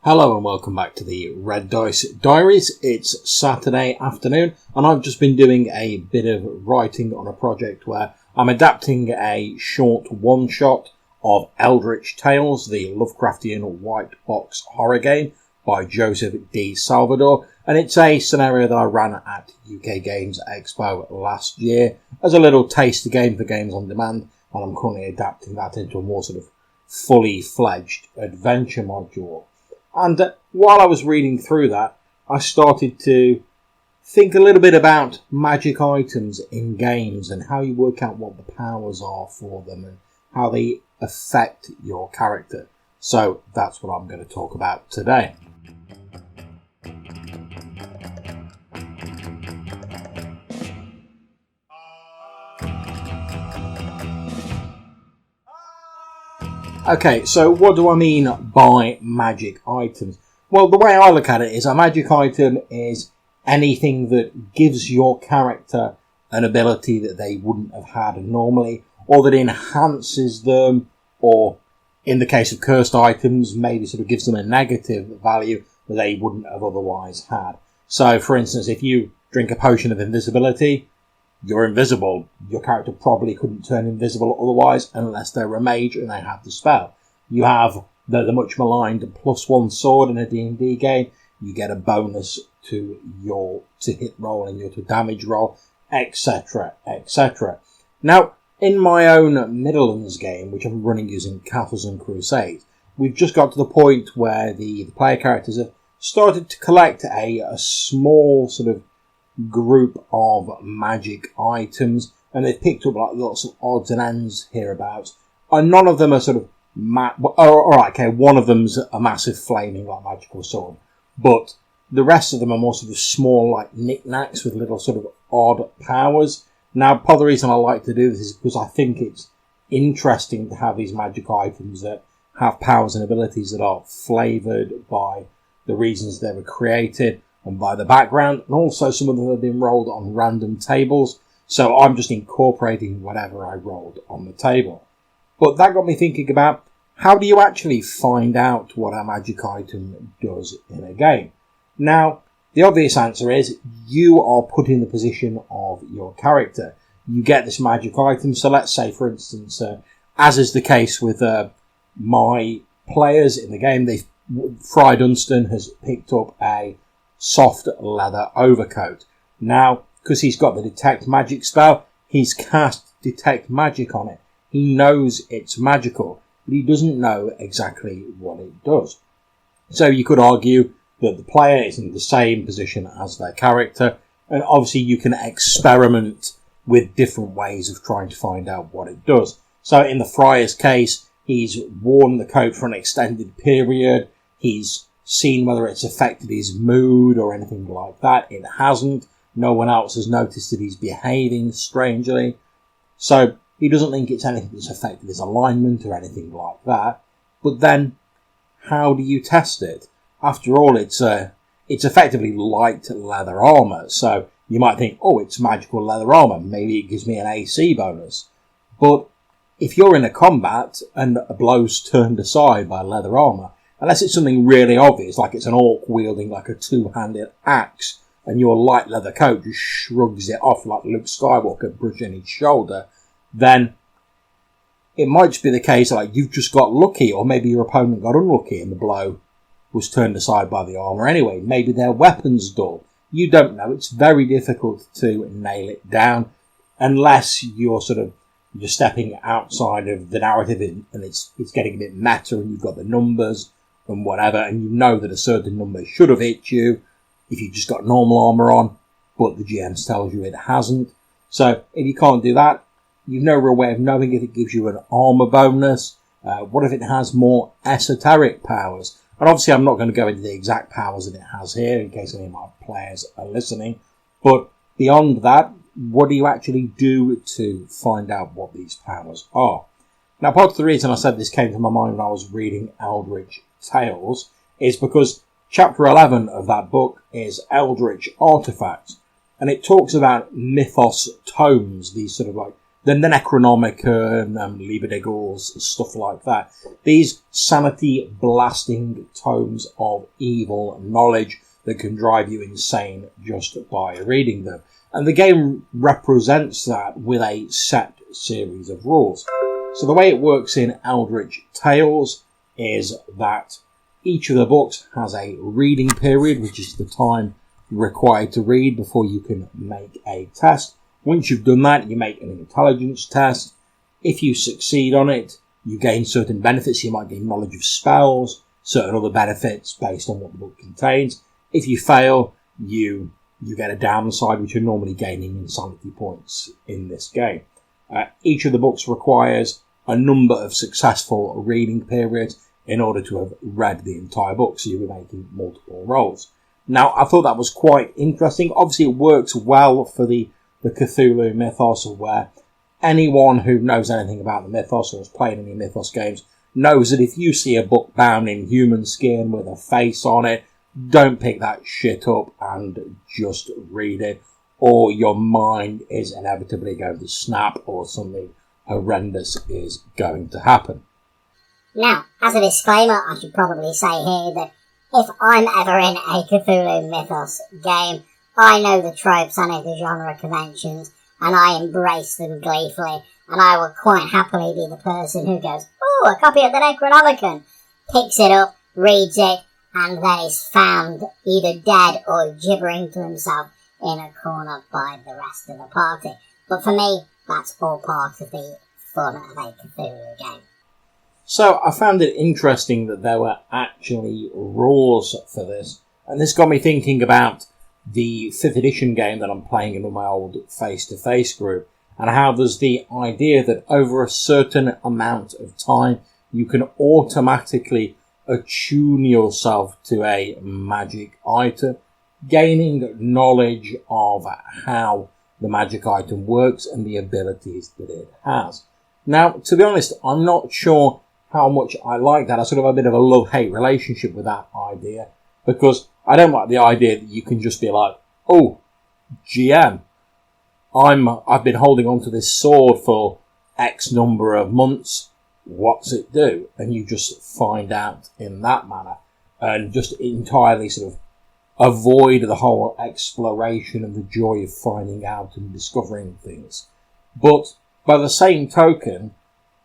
Hello and welcome back to the Red Dice Diaries. It's Saturday afternoon and I've just been doing a bit of writing on a project where I'm adapting a short one-shot of Eldritch Tales, the Lovecraftian white box horror game by Joseph D. Salvador, and it's a scenario that I ran at UK Games Expo last year as a little taster game for Games on Demand, and I'm currently adapting that into a more sort of fully fledged adventure module. And while I was reading through that, I started to think a little bit about magic items in games and how you work out what the powers are for them and how they affect your character. So that's what I'm going to talk about today. Okay, so what do I mean by magic items? Well, the way I look at it is a magic item is anything that gives your character an ability that they wouldn't have had normally, or that enhances them, or in the case of cursed items, maybe sort of gives them a negative value that they wouldn't have otherwise had. So, for instance, if you drink a potion of invisibility, you're invisible. Your character probably couldn't turn invisible otherwise unless they're a mage and they have the spell. You have the much maligned +1 sword in a D&D game. You get a bonus to your hit roll and your damage roll, etc., etc. Now, in my own Midlands game, which I'm running using Castles and Crusades, we've just got to the point where the player characters have started to collect a small sort of group of magic items, and they've picked up like lots of odds and ends hereabouts, and none of them are sort of one of them's a massive flaming like magical sword, but the rest of them are more sort of small like knickknacks with little sort of odd powers. Now, part of the reason I like to do this is because I think it's interesting to have these magic items that have powers and abilities that are flavoured by the reasons they were created and by the background, and also some of them have been rolled on random tables, so I'm just incorporating whatever I rolled on the table. But that got me thinking about, how do you actually find out what a magic item does in a game? Now, the obvious answer is, you are put in the position of your character. You get this magic item, so let's say, for instance, as is the case with my players in the game, Fry Dunstan has picked up a soft leather overcoat. Now, because he's got the detect magic spell, he's cast detect magic on it. He knows it's magical, but he doesn't know exactly what it does. So you could argue that the player is in the same position as their character, and obviously you can experiment with different ways of trying to find out what it does. So in the Friar's case, he's worn the coat for an extended period, he's seen whether it's affected his mood or anything like that. It hasn't. No one else has noticed that he's behaving strangely. So he doesn't think it's anything that's affected his alignment or anything like that. But then, how do you test it? After all, it's effectively light leather armour. So you might think, oh, it's magical leather armour. Maybe it gives me an AC bonus. But if you're in a combat and a blow's turned aside by leather armour, unless it's something really obvious, like it's an orc wielding like a two-handed axe, and your light leather coat just shrugs it off like Luke Skywalker brushing his shoulder, then it might just be the case like you've just got lucky, or maybe your opponent got unlucky and the blow was turned aside by the armour anyway. Maybe their weapon's dull. You don't know. It's very difficult to nail it down unless you're stepping outside of the narrative and it's getting a bit meta and you've got the numbers and whatever, and you know that a certain number should have hit you if you just got normal armour on, but the GM tells you it hasn't. So if you can't do that, you've no real way of knowing if it gives you an armour bonus. What if it has more esoteric powers? And obviously I'm not going to go into the exact powers that it has here in case any of my players are listening, but beyond that, what do you actually do to find out what these powers are? Now, part of the reason I said this came to my mind when I was reading Eldritch Tales is because chapter 11 of that book is Eldritch Artifacts, and it talks about mythos tomes, these sort of like the Necronomicon, Liebediggles, stuff like that. These sanity-blasting tomes of evil knowledge that can drive you insane just by reading them. And the game represents that with a set series of rules. So the way it works in Eldritch Tales is that each of the books has a reading period, which is the time required to read before you can make a test. Once you've done that, you make an intelligence test. If you succeed on it, you gain certain benefits. You might gain knowledge of spells, certain other benefits based on what the book contains. If you fail, you get a downside, which you're normally gaining insanity points in this game. Each of the books requires a number of successful reading periods in order to have read the entire book, so you'll be making multiple rolls. Now, I thought that was quite interesting. Obviously, it works well for the Cthulhu mythos, where anyone who knows anything about the mythos or has played any mythos games knows that if you see a book bound in human skin with a face on it, don't pick that shit up and just read it, or your mind is inevitably going to snap or something horrendous is going to happen. Now, as a disclaimer, I should probably say here that if I'm ever in a Cthulhu Mythos game, I know the tropes, I know the genre conventions, and I embrace them gleefully, and I will quite happily be the person who goes, "Oh, a copy of the Necronomicon," picks it up, reads it, and then is found either dead or gibbering to himself in a corner by the rest of the party. But for me, that's all part of the fun of a Cthulhu game. So I found it interesting that there were actually rules for this, and this got me thinking about the 5th edition game that I'm playing in my old face-to-face group, and how there's the idea that over a certain amount of time you can automatically attune yourself to a magic item, gaining knowledge of how the magic item works and the abilities that it has. Now, to be honest, I'm not sure how much I like that. I sort of have a bit of a love-hate relationship with that idea, because I don't like the idea that you can just be like, "Oh, GM, I've been holding on to this sword for X number of months. What's it do?" And you just find out in that manner, and just entirely sort of avoid the whole exploration and the joy of finding out and discovering things. But by the same token,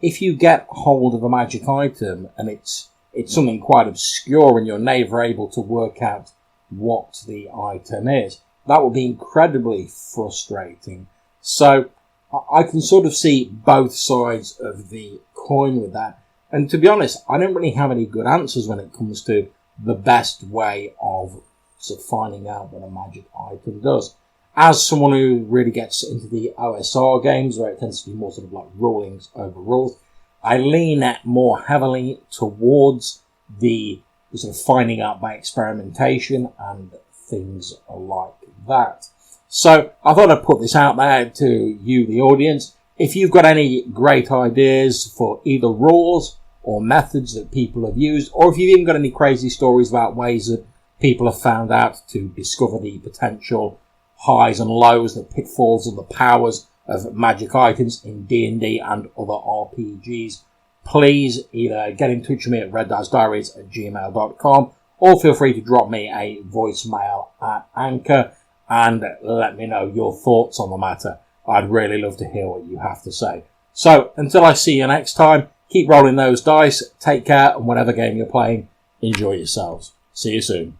if you get hold of a magic item and it's something quite obscure and you're never able to work out what the item is, that will be incredibly frustrating. So I can sort of see both sides of the coin with that. And to be honest, I don't really have any good answers when it comes to the best way of sort of finding out what a magic item does. As someone who really gets into the OSR games, where it tends to be more sort of like rulings over rules, I lean more heavily towards the sort of finding out by experimentation and things like that. So I thought I'd put this out there to you, the audience. If you've got any great ideas for either rules or methods that people have used, or if you've even got any crazy stories about ways that people have found out to discover the potential highs and lows, the pitfalls and the powers of magic items in D&D and other RPGs, please either get in touch with me at reddicediaries@gmail.com, or feel free to drop me a voicemail at Anchor and let me know your thoughts on the matter. I'd really love to hear what you have to say. So until I see you next time, keep rolling those dice, take care, and whatever game you're playing, enjoy yourselves. See you soon.